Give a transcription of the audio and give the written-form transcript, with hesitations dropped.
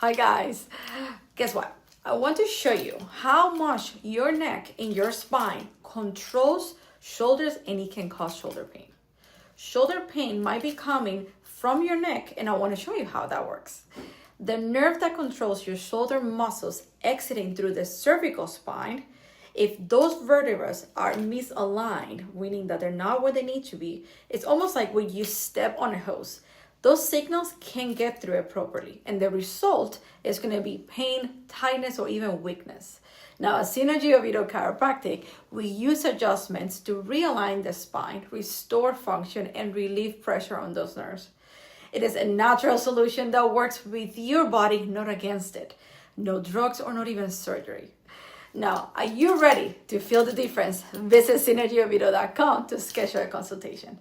Hi guys, guess what? I want to show you how much your neck and your spine controls shoulders, and it can cause shoulder pain. Shoulder pain might be coming from your neck, and I want to show you how that works. The nerve that controls your shoulder muscles exiting through the cervical spine, if those vertebrae are misaligned, meaning that they're not where they need to be, it's almost like when you step on a hose. Those signals can't get through it properly, and the result is going to be pain, tightness, or even weakness. Now, at Synergy Oviedo Chiropractic, we use adjustments to realign the spine, restore function, and relieve pressure on those nerves. It is a natural solution that works with your body, not against it. No drugs or not even surgery. Now, are you ready to feel the difference? Visit synergyoviedo.com to schedule a consultation.